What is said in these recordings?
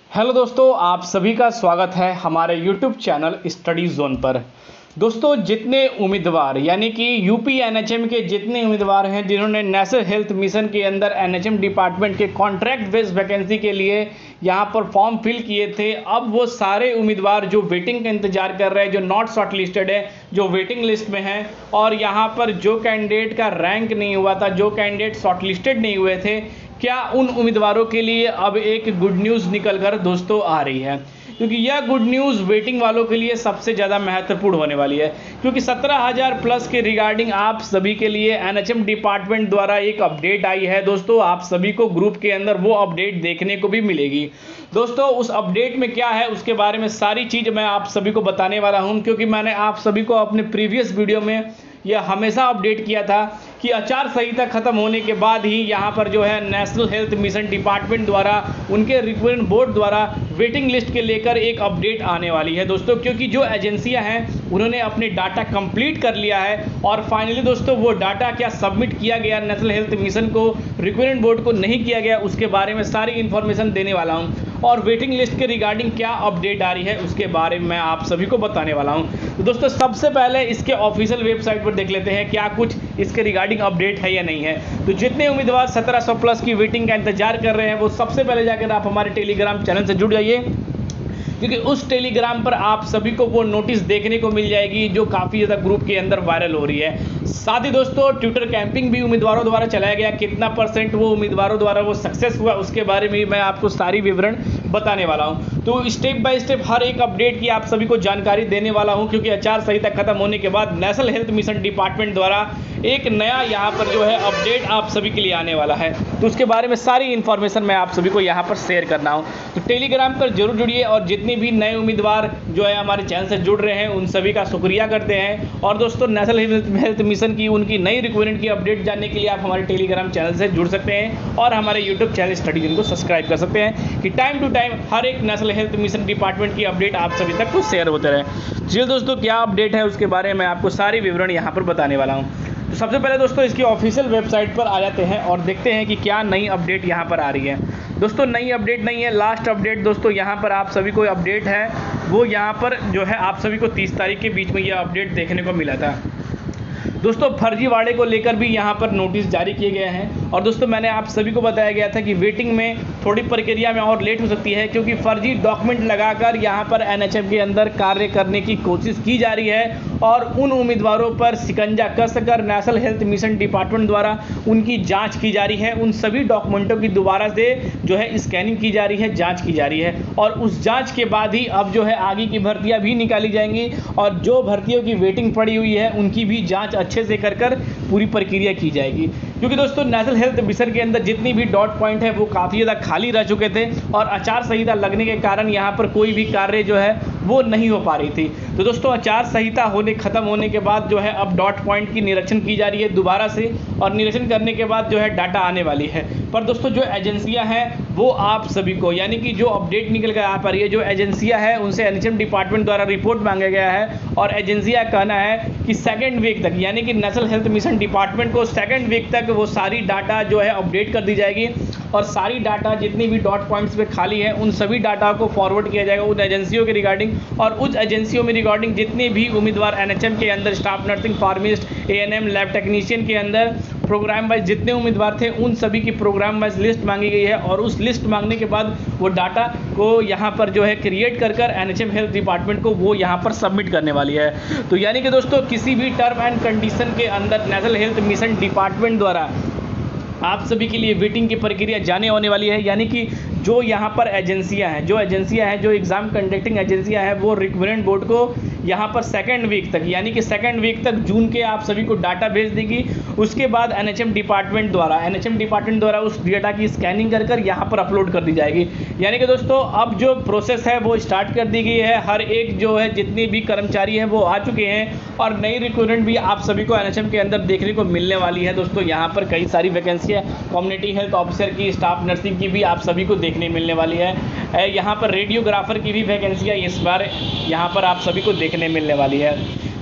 Hello दोस्तों, आप सभी का स्वागत है हमारे यूट्यूब चैनल स्टडी जोन पर। दोस्तों, जितने उम्मीदवार यानी कि यूपी एनएचएम के जितने उम्मीदवार हैं जिन्होंने नेशनल हेल्थ मिशन के अंदर एनएचएम डिपार्टमेंट के कॉन्ट्रैक्ट बेस्ड वैकेंसी के लिए यहां पर फॉर्म फिल किए थे, अब वो सारे उम्मीदवार जो वेटिंग का इंतजार कर रहे हैं, जो नॉट शॉर्ट लिस्टेड है, जो वेटिंग लिस्ट में हैं, और यहां पर जो कैंडिडेट का रैंक नहीं हुआ था, जो कैंडिडेट शॉर्ट लिस्टेड नहीं हुए थे, क्या उन उम्मीदवारों के लिए अब एक गुड न्यूज़ निकल कर दोस्तों आ रही है। क्योंकि यह गुड न्यूज़ वेटिंग वालों के लिए सबसे ज़्यादा महत्वपूर्ण होने वाली है, क्योंकि 17,000 प्लस के रिगार्डिंग आप सभी के लिए एनएचएम डिपार्टमेंट द्वारा एक अपडेट आई है। दोस्तों, आप सभी को ग्रुप के अंदर वो अपडेट देखने को भी मिलेगी। दोस्तों, उस अपडेट में क्या है उसके बारे में सारी चीज़ मैं आप सभी को बताने वाला हूँ, क्योंकि मैंने आप सभी को अपने प्रीवियस वीडियो में यह हमेशा अपडेट किया था कि आचार संहिता खत्म होने के बाद ही यहाँ पर जो है नेशनल हेल्थ मिशन डिपार्टमेंट द्वारा उनके रिक्रूटमेंट बोर्ड द्वारा वेटिंग लिस्ट के लेकर एक अपडेट आने वाली है दोस्तों। क्योंकि जो एजेंसियां हैं उन्होंने अपने डाटा कंप्लीट कर लिया है और फाइनली दोस्तों वो डाटा क्या सबमिट किया गया नेशनल हेल्थ मिशन को, रिक्रूटमेंट बोर्ड को नहीं किया गया, उसके बारे में सारी इन्फॉर्मेशन देने वाला हूँ। और वेटिंग लिस्ट के रिगार्डिंग क्या अपडेट आ रही है उसके बारे में मैं आप सभी को बताने वाला हूँ। तो दोस्तों, सबसे पहले इसके ऑफिशियल वेबसाइट पर देख लेते हैं क्या कुछ इसके रिगार्डिंग अपडेट है या नहीं है। तो जितने उम्मीदवार 1700 प्लस की वेटिंग का इंतजार कर रहे हैं वो सबसे पहले जाकर आप हमारे टेलीग्राम चैनल से जुड़ जाइए, क्योंकि उस टेलीग्राम पर आप सभी को वो नोटिस देखने को मिल जाएगी जो काफ़ी ज़्यादा ग्रुप के अंदर वायरल हो रही है। साथ ही दोस्तों, ट्विटर कैंपिंग भी उम्मीदवारों द्वारा चलाया गया, कितना % वो उम्मीदवारों द्वारा वो सक्सेस हुआ उसके बारे में मैं आपको सारी विवरण बताने वाला हूं। तो स्टेप बाय स्टेप हर एक अपडेट की आप सभी को जानकारी देने वाला हूं, क्योंकि आचार संहिता खत्म होने के बाद नेशनल हेल्थ मिशन डिपार्टमेंट द्वारा एक नया यहाँ पर जो है अपडेट आप सभी के लिए आने वाला है। तो उसके बारे में सारी इन्फॉर्मेशन मैं आप सभी को यहाँ पर शेयर करना हूँ। तो टेलीग्राम पर जरूर जुड़िए, और जितने भी नए उम्मीदवार जो है हमारे चैनल से जुड़ रहे हैं उन सभी का शुक्रिया करते हैं। और दोस्तों, नेशनल हेल्थ मिशन की उनकी नई रिक्रूटमेंट की अपडेट जानने के लिए आप हमारे टेलीग्राम चैनल से जुड़ सकते हैं और हमारे यूट्यूब चैनल स्टडी जोन को सब्सक्राइब कर सकते हैं, कि टाइम टू टाइम हर एक नेशनल हेल्थ मिशन डिपार्टमेंट की अपडेट आप सभी तक तो शेयर होते रहे। चलिए दोस्तों, क्या अपडेट है उसके बारे में आपको सारी विवरण यहाँ पर बताने वाला हूँ। तो सबसे पहले दोस्तों इसकी ऑफिशियल वेबसाइट पर आ जाते हैं और देखते हैं कि क्या नई अपडेट यहाँ पर आ रही है। दोस्तों, नई अपडेट नहीं है, लास्ट अपडेट दोस्तों यहाँ पर आप सभी को अपडेट है वो यहाँ पर जो है आप सभी को 30 तारीख के बीच में यह अपडेट देखने को मिला था। दोस्तों, फर्जीवाड़े को लेकर भी यहाँ पर नोटिस जारी किए गए हैं। और दोस्तों, मैंने आप सभी को बताया गया था कि वेटिंग में थोड़ी प्रक्रिया में और लेट हो सकती है, क्योंकि फर्जी डॉक्यूमेंट लगाकर यहाँ पर एनएचएम के अंदर कार्य करने की कोशिश की जा रही है और उन उम्मीदवारों पर शिकंजा कसकर नेशनल हेल्थ मिशन डिपार्टमेंट द्वारा उनकी जाँच की जा रही है। उन सभी डॉक्यूमेंटों की दोबारा से जो है स्कैनिंग की जा रही है, जाँच की जा रही है, और उस जाँच के बाद ही अब जो है आगे की भर्तियाँ भी निकाली जाएंगी, और जो भर्तियों की वेटिंग पड़ी हुई है उनकी भी जाँच अच्छे से कर पूरी प्रक्रिया की जाएगी। क्योंकि दोस्तों, नेशनल हेल्थ मिशन के अंदर जितनी भी डॉट पॉइंट है वो काफ़ी ज़्यादा खाली रह चुके थे और आचार संहिता लगने के कारण यहाँ पर कोई भी कार्य जो है वो नहीं हो पा रही थी। तो दोस्तों, आचार संहिता खत्म होने के बाद जो है अब डॉट पॉइंट की निरीक्षण की जा रही है दोबारा से, और निरीक्षण करने के बाद जो है डाटा आने वाली है। पर दोस्तों, जो एजेंसियां हैं वो आप सभी को, यानी कि जो अपडेट निकल कर आ पा रही है, जो एजेंसियां हैं उनसे एनएचएम डिपार्टमेंट द्वारा रिपोर्ट मांगा गया है, और एजेंसियां कहना है कि सेकेंड वीक तक, यानी कि नेशनल हेल्थ मिशन डिपार्टमेंट को सेकेंड वीक तक वो सारी डाटा जो है अपडेट कर दी जाएगी, और सारी डाटा जितनी भी डॉट पॉइंट्स पे खाली है उन सभी डाटा को फॉरवर्ड किया जाएगा उन एजेंसियों के रिगार्डिंग, और उस एजेंसियों में रिगार्डिंग जितने भी उम्मीदवार एनएचएम के अंदर staff nursing, pharmacist, ANM, lab technician के अंदर प्रोग्राम वाइज जितने उम्मीदवार थे उन सभी की प्रोग्राम वाइज लिस्ट मांगी गई है, और उस लिस्ट मांगने के बाद वो डाटा को यहाँ पर जो है क्रिएट कर एनएचएम हेल्थ डिपार्टमेंट को वो यहाँ पर सबमिट करने वाली है। तो यानी कि दोस्तों, किसी भी टर्म एंड कंडीशन के अंदर नेशनल हेल्थ मिशन डिपार्टमेंट द्वारा आप सभी के लिए वेटिंग की प्रक्रिया जाने होने वाली है। यानी कि जो यहाँ पर एजेंसियाँ हैं, जो एग्ज़ाम कंडक्टिंग एजेंसियाँ हैं, वो रिक्रूटमेंट बोर्ड को यहाँ पर सेकेंड वीक तक, यानी कि सेकेंड वीक तक जून के आप सभी को डाटा भेज देगी। उसके बाद एनएचएम डिपार्टमेंट द्वारा उस डेटा की स्कैनिंग कर यहाँ पर अपलोड कर दी जाएगी। यानी कि दोस्तों, अब जो प्रोसेस है वो स्टार्ट कर दी गई है। हर एक जो है जितने भी कर्मचारी हैं वो आ चुके हैं, और नई रिक्रूटमेंट भी आप सभी को एनएचएम के अंदर देखने को मिलने वाली है। दोस्तों, यहाँ पर कई सारी वैकेंसी है, कम्युनिटी हेल्थ ऑफिसर की, स्टाफ नर्सिंग की भी आप सभी को देखने मिलने वाली है। यहाँ पर रेडियोग्राफर की भी वैकेंसियाँ इस बार यहाँ पर आप सभी को देखने मिलने वाली है।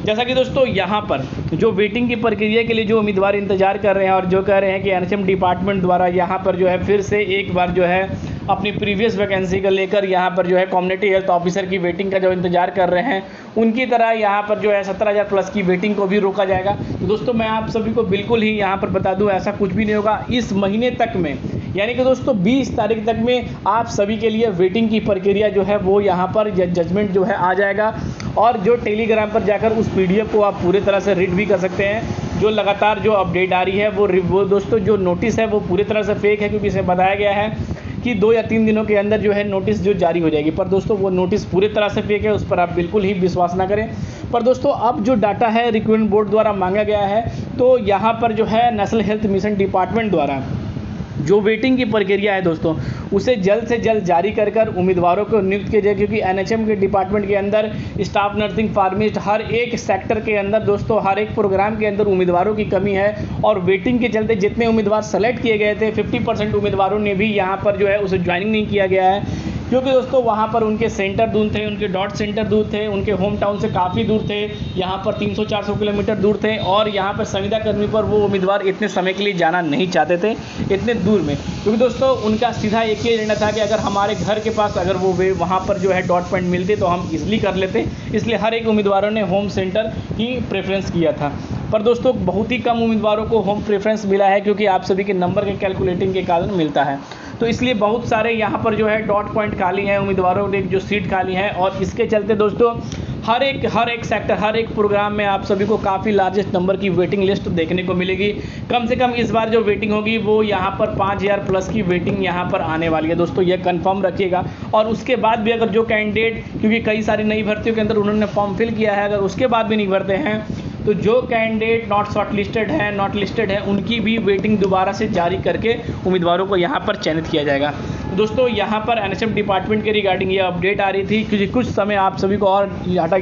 जैसा कि दोस्तों, यहाँ पर जो वेटिंग की प्रक्रिया के लिए जो उम्मीदवार इंतजार कर रहे हैं और जो कह रहे हैं कि एनएचएम डिपार्टमेंट द्वारा यहाँ पर जो है फिर से एक बार जो है अपनी प्रीवियस वैकेंसी को लेकर यहाँ पर जो है कम्युनिटी हेल्थ ऑफिसर की वेटिंग का जो इंतजार कर रहे हैं, उनकी तरह यहाँ पर जो है 17,000 प्लस की वेटिंग को भी रोका जाएगा। तो दोस्तों मैं आप सभी को बिल्कुल ही यहाँ पर बता दूँ, ऐसा कुछ भी नहीं होगा इस महीने तक में, यानी कि दोस्तों 20 तारीख तक में आप सभी के लिए वेटिंग की प्रक्रिया जो है वो यहाँ पर जजमेंट जो है आ जाएगा। और जो टेलीग्राम पर जाकर उस PDF को आप पूरे तरह से रीड भी कर सकते हैं। जो लगातार जो अपडेट आ रही है वो दोस्तों जो नोटिस है वो पूरी तरह से फेक है, क्योंकि इसे बताया गया है कि 2 या 3 दिनों के अंदर जो है नोटिस जो जारी हो जाएगी। पर दोस्तों वो नोटिस पूरी तरह से फेक है, उस पर आप बिल्कुल ही विश्वास ना करें। पर दोस्तों अब जो डाटा है रिक्रूटमेंट बोर्ड द्वारा मांगा गया है, तो यहाँ पर जो है नेशनल हेल्थ मिशन डिपार्टमेंट द्वारा जो वेटिंग की प्रक्रिया है दोस्तों, उसे जल्द से जल्द जारी कर उम्मीदवारों को नियुक्त किया जाए। क्योंकि NHM के डिपार्टमेंट के अंदर स्टाफ नर्सिंग फार्मिस्ट हर एक सेक्टर के अंदर दोस्तों हर एक प्रोग्राम के अंदर उम्मीदवारों की कमी है। और वेटिंग के चलते जितने उम्मीदवार सेलेक्ट किए गए थे 50% उम्मीदवारों ने भी यहाँ पर जो है उसे ज्वाइनिंग नहीं किया गया है, क्योंकि दोस्तों वहाँ पर उनके सेंटर दूर थे, उनके डॉट सेंटर दूर थे, उनके होम टाउन से काफ़ी दूर थे, यहाँ पर 300-400 किलोमीटर दूर थे। और यहाँ पर संविदा कर्मी पर वो उम्मीदवार इतने समय के लिए जाना नहीं चाहते थे इतने दूर में, क्योंकि दोस्तों उनका सीधा एक ही एजेंडा था कि अगर हमारे घर के पास अगर वो वहाँ पर जो है डॉट पॉइंट मिलते तो हम इजली कर लेते। इसलिए हर एक उम्मीदवारों ने होम सेंटर की प्रेफरेंस किया था। पर दोस्तों बहुत ही कम उम्मीदवारों को होम प्रेफरेंस मिला है, क्योंकि आप सभी के नंबर के कैलकुलेटिंग के कारण मिलता है। तो इसलिए बहुत सारे यहाँ पर जो है डॉट पॉइंट खाली हैं, उम्मीदवारों ने जो सीट खाली हैं। और इसके चलते दोस्तों हर एक सेक्टर हर एक प्रोग्राम में आप सभी को काफ़ी लार्जेस्ट नंबर की वेटिंग लिस्ट देखने को मिलेगी। कम से कम इस बार जो वेटिंग होगी वो यहाँ पर 5,000 प्लस की वेटिंग यहाँ पर आने वाली है दोस्तों, ये कंफर्म रखिएगा। और उसके बाद भी अगर जो कैंडिडेट, क्योंकि कई सारी नई भर्तियों के अंदर उन्होंने फॉर्म फिल किया है, अगर उसके बाद भी नहीं भरते हैं तो जो कैंडिडेट नॉट शॉर्ट लिस्टेड है उनकी भी वेटिंग दोबारा से जारी करके उम्मीदवारों को यहाँ पर चयनित किया जाएगा। तो दोस्तों यहाँ पर NHM डिपार्टमेंट के रिगार्डिंग ये अपडेट आ रही थी, क्योंकि कुछ समय आप सभी को और डाटा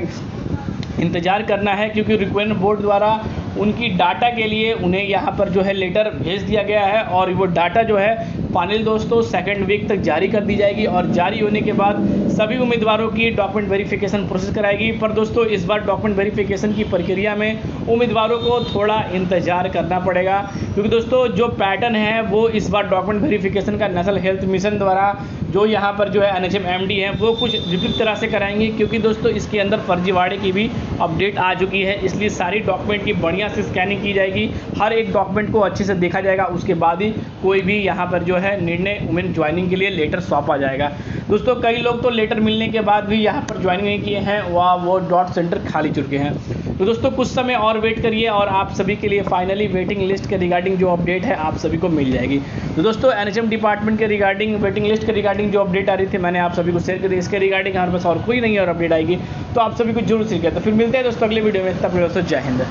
इंतज़ार करना है, क्योंकि रिक्रूटमेंट बोर्ड द्वारा उनकी डाटा के लिए उन्हें यहाँ पर जो है लेटर भेज दिया गया है। और वो डाटा जो है फाइनल दोस्तों 2nd वीक तक जारी कर दी जाएगी। और जारी होने के बाद सभी उम्मीदवारों की डॉक्यूमेंट वेरिफिकेशन प्रोसेस कराएगी। पर दोस्तों इस बार डॉक्यूमेंट वेरिफिकेशन की प्रक्रिया में उम्मीदवारों को थोड़ा इंतजार करना पड़ेगा, क्योंकि दोस्तों जो पैटर्न है वो इस बार डॉक्यूमेंट वेरिफिकेशन का नेशनल हेल्थ मिशन द्वारा जो यहाँ पर जो है NHM MD है वो कुछ विपरीत तरह से कराएंगे, क्योंकि दोस्तों इसके अंदर फर्जीवाड़े की भी अपडेट आ चुकी है। इसलिए सारी डॉक्यूमेंट की बढ़िया से स्कैनिंग की जाएगी, हर एक डॉक्यूमेंट को अच्छे से देखा जाएगा, उसके बाद ही कोई भी यहाँ पर जो है निर्णय वुमेन ज्वाइनिंग के लिए लेटर सौंपा जाएगा। दोस्तों कई लोग तो लेटर मिलने के बाद भी यहाँ पर ज्वाइनिंग नहीं किए हैं, वो डॉट सेंटर खाली चुके हैं। तो दोस्तों कुछ समय और वेट करिए और आप सभी के लिए फाइनली वेटिंग लिस्ट के रिगार्डिंग जो अपडेट है आप सभी को मिल जाएगी। तो दोस्तों NHM डिपार्टमेंट के रिगार्डिंग वेटिंग लिस्ट के रिगार्डिंग जो अपडेट आ रही थी मैंने आप सभी को शेयर करी। इसके रिगार्डिंग हमारे पास और कोई नहीं और अपडेट आएगी तो आप सभी को जरूर शेयर किया। तो फिर मिलते हैं दोस्तों अगले वीडियो में, तब तक दोस्तों जय हिंद।